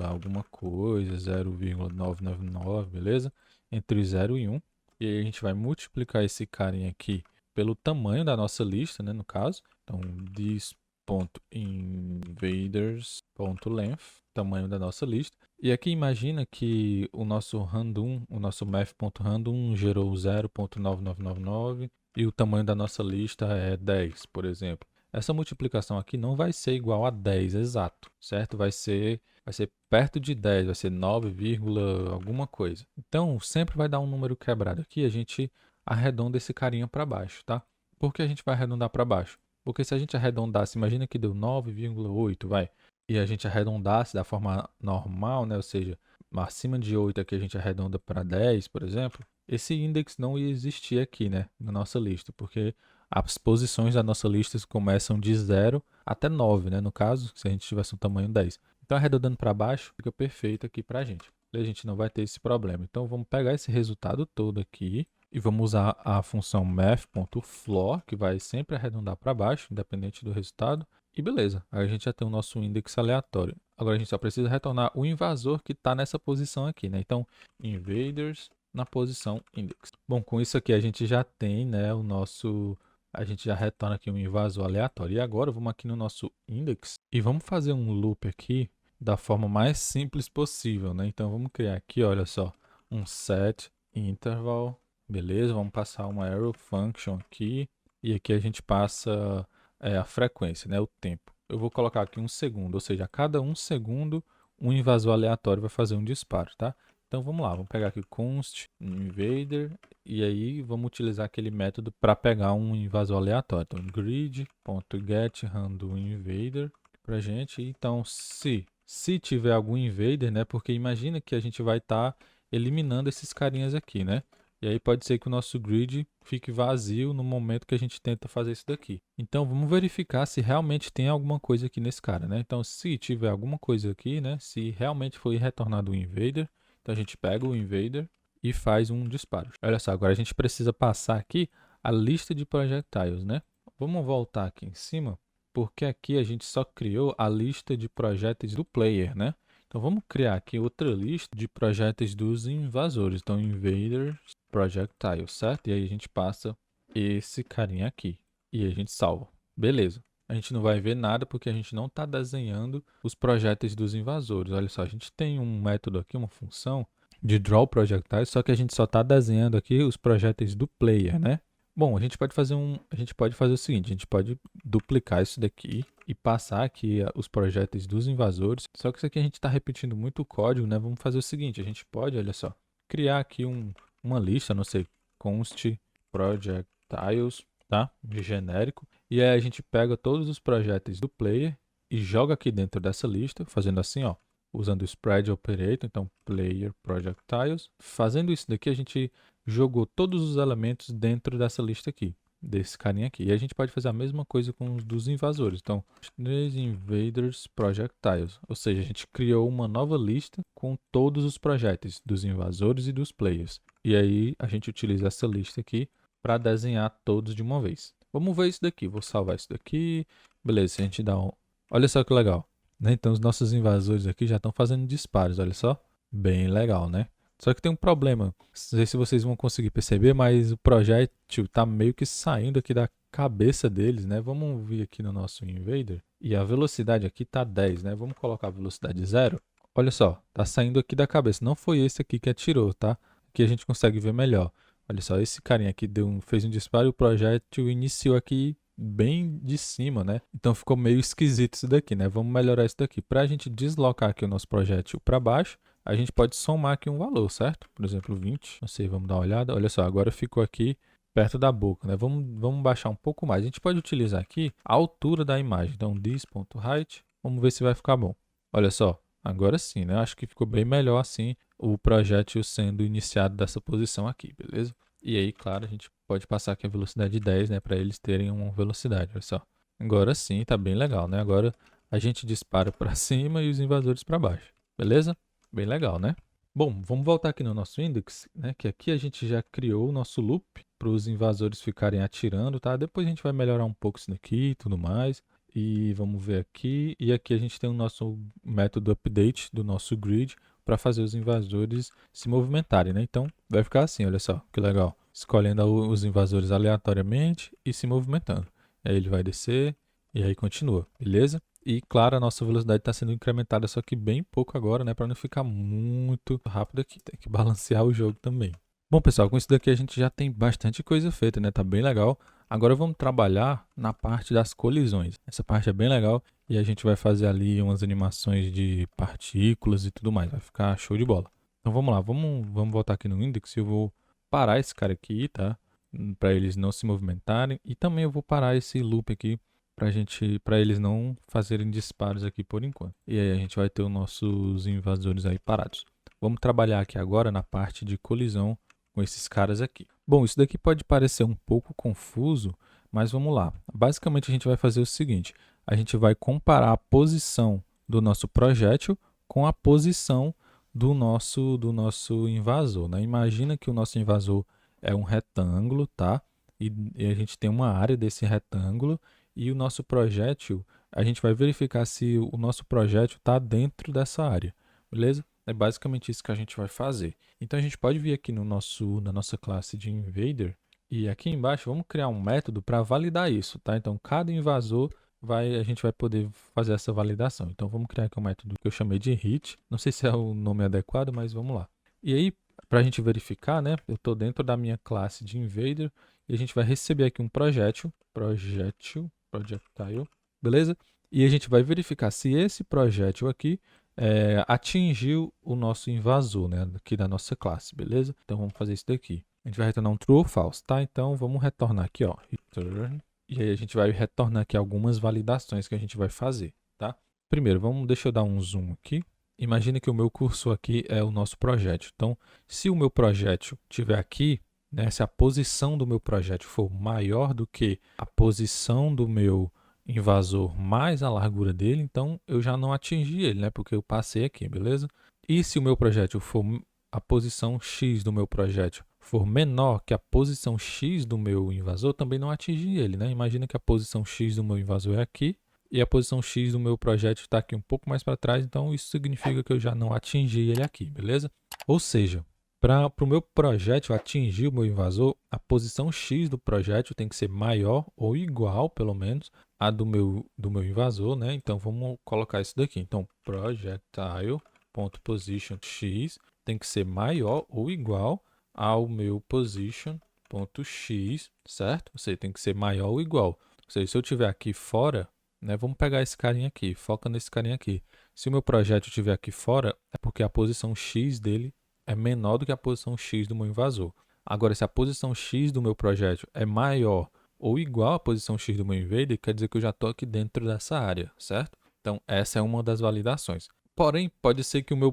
alguma coisa, 0,999, beleza? Entre 0 e 1. E aí a gente vai multiplicar esse carinha aqui pelo tamanho da nossa lista, né, no caso. Então, this.invaders.length, tamanho da nossa lista. E aqui imagina que o nosso random, o nosso math.random gerou 0.9999 e o tamanho da nossa lista é 10, por exemplo. Essa multiplicação aqui não vai ser igual a 10 exato, certo? Vai ser perto de 10, vai ser 9, alguma coisa. Então, sempre vai dar um número quebrado aqui, a gente arredonda esse carinha para baixo, tá? Por que a gente vai arredondar para baixo? Porque se a gente arredondasse, imagina que deu 9,8, vai, e a gente arredondasse da forma normal, né? Ou seja, acima de 8 aqui a gente arredonda para 10, por exemplo, esse index não ia existir aqui, né, na nossa lista, porque as posições da nossa lista começam de 0 até 9, né, no caso, se a gente tivesse um tamanho 10. Então, arredondando para baixo, fica perfeito aqui para a gente. A gente não vai ter esse problema. Então, vamos pegar esse resultado todo aqui e vamos usar a função math.floor, que vai sempre arredondar para baixo, independente do resultado. E beleza, aí a gente já tem o nosso index aleatório. Agora a gente só precisa retornar o invasor que está nessa posição aqui, né? Então, invaders na posição index. Bom, com isso aqui a gente já tem, né, a gente já retorna aqui um invasor aleatório. E agora vamos aqui no nosso index e vamos fazer um loop aqui da forma mais simples possível, né? Então vamos criar aqui, olha só, um set interval, beleza? Vamos passar uma arrow function aqui e aqui a gente passa a frequência, né? O tempo. Eu vou colocar aqui 1 segundo, ou seja, a cada 1 segundo um invasor aleatório vai fazer um disparo, tá? Então vamos lá, vamos pegar aqui const invader e aí vamos utilizar aquele método para pegar um invasor aleatório. Então grid.getRandomInvader pra gente. Então se tiver algum invader, né? Porque imagina que a gente vai estar eliminando esses carinhas aqui, né? E aí pode ser que o nosso grid fique vazio no momento que a gente tenta fazer isso daqui. Então vamos verificar se realmente tem alguma coisa aqui nesse cara, né? Então se tiver alguma coisa aqui, né? Se realmente foi retornado o invader, então a gente pega o invader e faz um disparo. Olha só, agora a gente precisa passar aqui a lista de projectiles, né? Vamos voltar aqui em cima, porque aqui a gente só criou a lista de projéteis do player, né? Então vamos criar aqui outra lista de projéteis dos invasores. Então invaders projectiles, certo? E aí a gente passa esse carinha aqui e a gente salva. Beleza. A gente não vai ver nada porque a gente não está desenhando os projéteis dos invasores. Olha só, a gente tem um método aqui, uma função de draw projectiles, só que a gente só está desenhando aqui os projéteis do player, né? Bom, a gente pode fazer o seguinte, a gente pode duplicar isso daqui e passar aqui os projéteis dos invasores. Só que isso aqui a gente está repetindo muito o código, né? Vamos fazer o seguinte, a gente pode, olha só, criar aqui uma lista, não sei, const projectiles, tá? De genérico. E aí a gente pega todos os projéteis do player e joga aqui dentro dessa lista, fazendo assim, ó, usando o spread operator, então player projectiles. Fazendo isso daqui, a gente jogou todos os elementos dentro dessa lista aqui, desse carinha aqui. E a gente pode fazer a mesma coisa com os dos invasores. Então, invaders projectiles, ou seja, a gente criou uma nova lista com todos os projéteis dos invasores e dos players. E aí a gente utiliza essa lista aqui para desenhar todos de uma vez. Vamos ver isso daqui, vou salvar isso daqui. Beleza, a gente dá um... Olha só que legal, né? Então os nossos invasores aqui já estão fazendo disparos, olha só. Bem legal, né? Só que tem um problema, não sei se vocês vão conseguir perceber, mas o projétil está meio que saindo aqui da cabeça deles, né? Vamos vir aqui no nosso invader e a velocidade aqui está 10, né? Vamos colocar a velocidade 0. Olha só, está saindo aqui da cabeça. Não foi esse aqui que atirou, tá? Aqui a gente consegue ver melhor. Olha só, esse carinha aqui fez um disparo e o projétil iniciou aqui bem de cima, né? Então ficou meio esquisito isso daqui, né? Vamos melhorar isso daqui. Para a gente deslocar aqui o nosso projétil para baixo, a gente pode somar aqui um valor, certo? Por exemplo, 20. Não sei, vamos dar uma olhada. Olha só, agora ficou aqui perto da boca, né? Vamos baixar um pouco mais. A gente pode utilizar aqui a altura da imagem. Então, this.height. Vamos ver se vai ficar bom. Olha só, agora sim, né? Acho que ficou bem melhor assim o projétil sendo iniciado dessa posição aqui, beleza? E aí, claro, a gente pode passar aqui a velocidade 10, né? Para eles terem uma velocidade, olha só. Agora sim, tá bem legal, né? Agora a gente dispara para cima e os invasores para baixo, beleza? Bem legal, né? Bom, vamos voltar aqui no nosso index, né? Que aqui a gente já criou o nosso loop para os invasores ficarem atirando, tá? Depois a gente vai melhorar um pouco isso daqui e tudo mais. E vamos ver aqui. E aqui a gente tem o nosso método update do nosso grid para fazer os invasores se movimentarem, né? Então vai ficar assim, olha só, que legal. Escolhendo os invasores aleatoriamente e se movimentando. Aí ele vai descer e aí continua, beleza? E claro, a nossa velocidade está sendo incrementada, só que bem pouco agora, né? Para não ficar muito rápido aqui. Tem que balancear o jogo também. Bom, pessoal, com isso daqui a gente já tem bastante coisa feita, né? Tá bem legal. Agora vamos trabalhar na parte das colisões. Essa parte é bem legal e a gente vai fazer ali umas animações de partículas e tudo mais. Vai ficar show de bola. Então vamos lá, vamos voltar aqui no index e eu vou parar esse cara aqui, tá? Para eles não se movimentarem. E também eu vou parar esse loop aqui para eles não fazerem disparos aqui por enquanto. E aí a gente vai ter os nossos invasores aí parados. Vamos trabalhar aqui agora na parte de colisão com esses caras aqui. Bom, isso daqui pode parecer um pouco confuso, mas vamos lá. Basicamente a gente vai fazer o seguinte, a gente vai comparar a posição do nosso projétil com a posição do nosso invasor, né? Imagina que o nosso invasor é um retângulo, tá? E a gente tem uma área desse retângulo e o nosso projétil, a gente vai verificar se o nosso projétil está dentro dessa área, beleza? É basicamente isso que a gente vai fazer. Então a gente pode vir aqui na nossa classe de invader e aqui embaixo vamos criar um método para validar isso, tá? Então cada invasor a gente vai poder fazer essa validação. Então vamos criar aqui um método que eu chamei de hit. Não sei se é o nome adequado, mas vamos lá. E aí, para a gente verificar, né? Eu estou dentro da minha classe de invader e a gente vai receber aqui um projétil, projectile, beleza? E a gente vai verificar se esse projétil aqui atingiu o nosso invasor, né, aqui da nossa classe, beleza? Então vamos fazer isso daqui. A gente vai retornar um true ou false, tá? Então vamos retornar aqui, ó, return. E aí a gente vai retornar aqui algumas validações que a gente vai fazer, tá? Primeiro, deixa eu dar um zoom aqui. Imagine que o meu cursor aqui é o nosso projétil. Então, se o meu projétil estiver aqui, né? Se a posição do meu projétil for maior do que a posição do meu invasor mais a largura dele, então eu já não atingi ele, né? Porque eu passei aqui, beleza? E se o meu projétil for a posição X do meu projétil for menor que a posição X do meu invasor, também não atingi ele, né? Imagina que a posição X do meu invasor é aqui e a posição X do meu projétil está aqui um pouco mais para trás, então isso significa que eu já não atingi ele aqui, beleza? Ou seja, para o meu projétil atingir o meu invasor, a posição X do projétil tem que ser maior ou igual, pelo menos, a do meu invasor, né? Então vamos colocar isso daqui. Então, projectile.position x tem que ser maior ou igual ao meu position.x, certo? Ou seja, tem que ser maior ou igual. Ou seja, se eu estiver aqui fora, né? Vamos pegar esse carinha aqui, foca nesse carinha aqui. Se o meu projétil estiver aqui fora, é porque a posição x dele é menor do que a posição x do meu invasor. Agora, se a posição x do meu projétil é maior ou igual à posição x do meu invader, quer dizer que eu já estou aqui dentro dessa área, certo? Então, essa é uma das validações. Porém, pode ser que o meu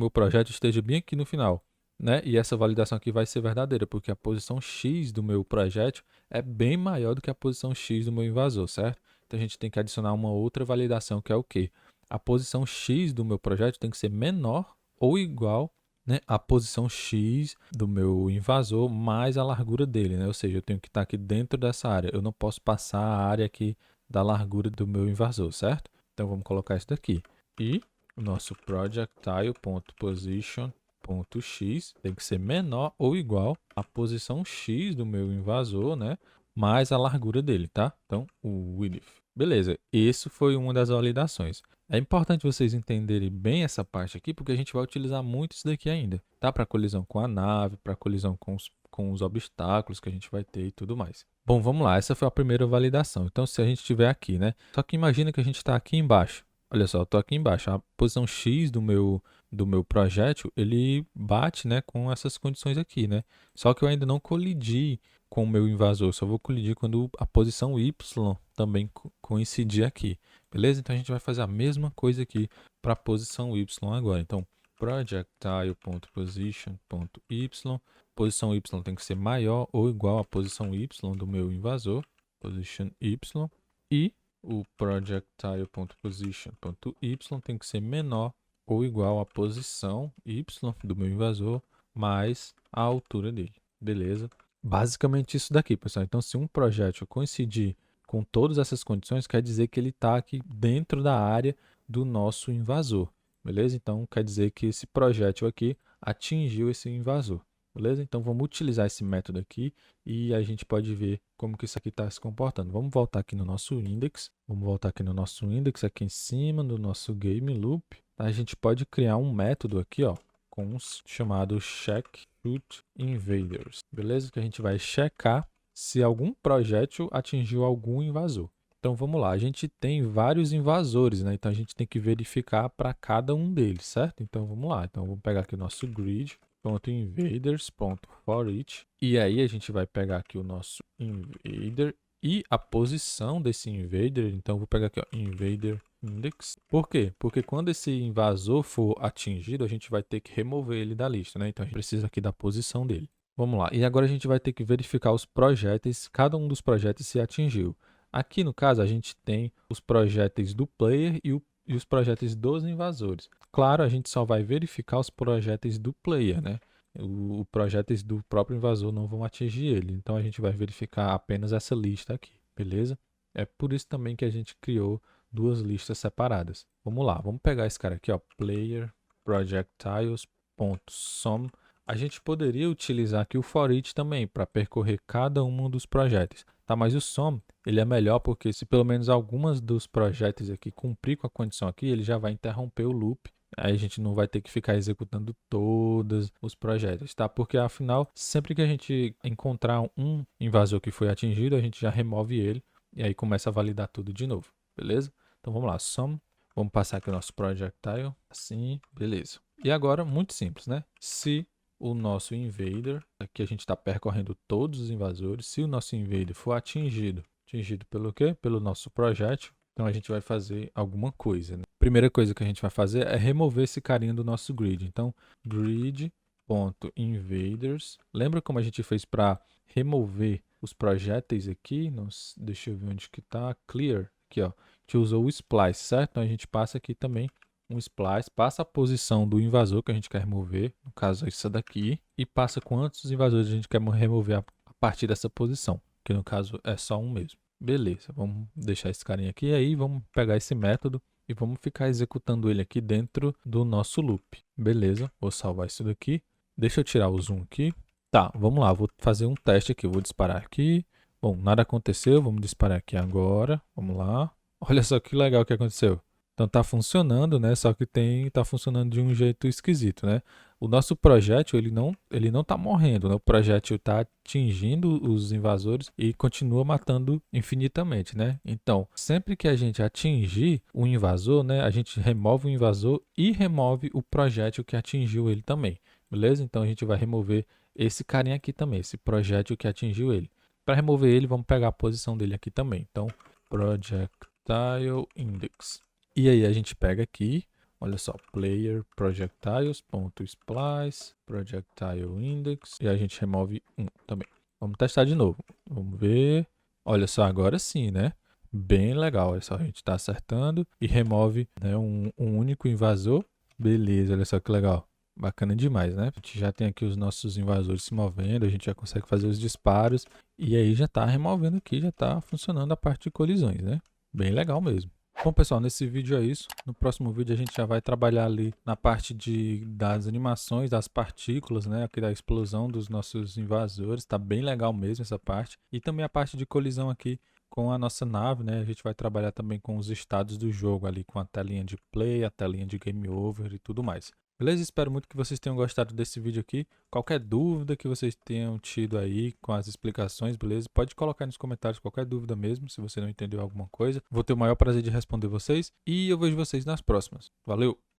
projeto esteja bem aqui no final, né? E essa validação aqui vai ser verdadeira, porque a posição x do meu projétil é bem maior do que a posição x do meu invasor, certo? Então, a gente tem que adicionar uma outra validação, que é o quê? A posição x do meu projétil tem que ser menor ou igual, né, a posição X do meu invasor mais a largura dele, né? Ou seja, eu tenho que estar aqui dentro dessa área. Eu não posso passar a área aqui da largura do meu invasor, certo? Então vamos colocar isso daqui. E o nosso projectile.position.x tem que ser menor ou igual à posição X do meu invasor, né? Mais a largura dele, tá? Então, o width. Beleza, isso foi uma das validações. É importante vocês entenderem bem essa parte aqui, porque a gente vai utilizar muito isso daqui ainda, tá? Para colisão com a nave, para colisão com os obstáculos que a gente vai ter e tudo mais. Bom, vamos lá, essa foi a primeira validação. Então, se a gente estiver aqui, né? Só que imagina que a gente está aqui embaixo. Olha só, eu estou aqui embaixo. A posição X do meu projétil, ele bate, né, com essas condições aqui, né? Só que eu ainda não colidi com o meu invasor, só vou colidir quando a posição Y também coincidir aqui. Beleza? Então a gente vai fazer a mesma coisa aqui para a posição Y agora. Então, projectile.position.y. Posição Y tem que ser maior ou igual à posição Y do meu invasor. Position Y. E o projectile.position.y tem que ser menor ou igual à posição Y do meu invasor mais a altura dele. Beleza? Basicamente isso daqui, pessoal. Então, se um projétil coincidir com todas essas condições, quer dizer que ele está aqui dentro da área do nosso invasor, beleza? Então, quer dizer que esse projétil aqui atingiu esse invasor, beleza? Então, vamos utilizar esse método aqui e a gente pode ver como que isso aqui está se comportando. Vamos voltar aqui no nosso index, aqui em cima do nosso game loop. A gente pode criar um método aqui, ó, chamado check shoot invaders, beleza? Que a gente vai checar se algum projétil atingiu algum invasor. Então vamos lá, a gente tem vários invasores, né? Então a gente tem que verificar para cada um deles, certo? Então vamos lá, então vamos pegar aqui o nosso grid.invaders.forEach e aí a gente vai pegar aqui o nosso invader e a posição desse invader. Então vou pegar aqui, ó, invader index. Por quê? Porque quando esse invasor for atingido, a gente vai ter que remover ele da lista, né? Então a gente precisa aqui da posição dele. Vamos lá. E agora a gente vai ter que verificar os projéteis, cada um dos projéteis se atingiu. Aqui no caso a gente tem os projéteis do player e os projéteis dos invasores. Claro, a gente só vai verificar os projéteis do player, né? Os projéteis do próprio invasor não vão atingir ele. Então a gente vai verificar apenas essa lista aqui, beleza? É por isso também que a gente criou duas listas separadas. Vamos lá, vamos pegar esse cara aqui, ó, player projectiles.sum. A gente poderia utilizar aqui o forEach também para percorrer cada um dos projéteis, tá? Mas o sum, ele é melhor porque se pelo menos algumas dos projéteis aqui cumprir com a condição aqui, ele já vai interromper o loop. Aí a gente não vai ter que ficar executando todos os projetos, tá? Porque afinal, sempre que a gente encontrar um invasor que foi atingido, a gente já remove ele e aí começa a validar tudo de novo, beleza? Então vamos lá, sum, vamos passar aqui o nosso projectile, assim, beleza. E agora, muito simples, né? Se o nosso invader, aqui a gente está percorrendo todos os invasores, se o nosso invader for atingido pelo quê? Pelo nosso projétil, então a gente vai fazer alguma coisa, né? Primeira coisa que a gente vai fazer é remover esse carinha do nosso grid. Então, grid invaders. Lembra como a gente fez para remover os projéteis aqui? Deixa eu ver onde que tá. Clear. Aqui, ó. A gente usou o splice, certo? Então a gente passa aqui também um splice, passa a posição do invasor que a gente quer remover, no caso essa daqui, e passa quantos invasores a gente quer remover a partir dessa posição, que no caso é só um mesmo. Beleza, vamos deixar esse carinha aqui, aí vamos pegar esse método e vamos ficar executando ele aqui dentro do nosso loop. Beleza, vou salvar isso daqui. Deixa eu tirar o zoom aqui. Tá, vamos lá, vou fazer um teste aqui, vou disparar aqui. Bom, nada aconteceu, vamos disparar aqui agora, vamos lá. Olha só que legal que aconteceu. Então tá funcionando, né? Só que tá funcionando de um jeito esquisito, né? O nosso projétil, ele não tá morrendo, né? O projétil tá atingindo os invasores e continua matando infinitamente, né? Então, sempre que a gente atingir um invasor, né? A gente remove o invasor e remove o projétil que atingiu ele também, beleza? Então a gente vai remover esse carinha aqui também, esse projétil que atingiu ele. Para remover ele, vamos pegar a posição dele aqui também. Então, projectile index. E aí a gente pega aqui, olha só, player projectiles.splice, projectile index, e a gente remove um também. Vamos testar de novo. Vamos ver. Olha só, agora sim, né? Bem legal. Olha só, a gente está acertando e remove, né, um único invasor. Beleza, olha só que legal. Bacana demais, né? A gente já tem aqui os nossos invasores se movendo, a gente já consegue fazer os disparos e aí já está removendo aqui, já está funcionando a parte de colisões, né? Bem legal mesmo. Bom, pessoal, nesse vídeo é isso. No próximo vídeo a gente já vai trabalhar ali na parte das animações, das partículas, né? Aqui da explosão dos nossos invasores. Tá bem legal mesmo essa parte. E também a parte de colisão aqui com a nossa nave, né? A gente vai trabalhar também com os estados do jogo ali, com a telinha de play, a telinha de game over e tudo mais. Beleza? Espero muito que vocês tenham gostado desse vídeo aqui. Qualquer dúvida que vocês tenham tido aí com as explicações, beleza? Pode colocar nos comentários qualquer dúvida mesmo, se você não entendeu alguma coisa. Vou ter o maior prazer de responder vocês e eu vejo vocês nas próximas. Valeu!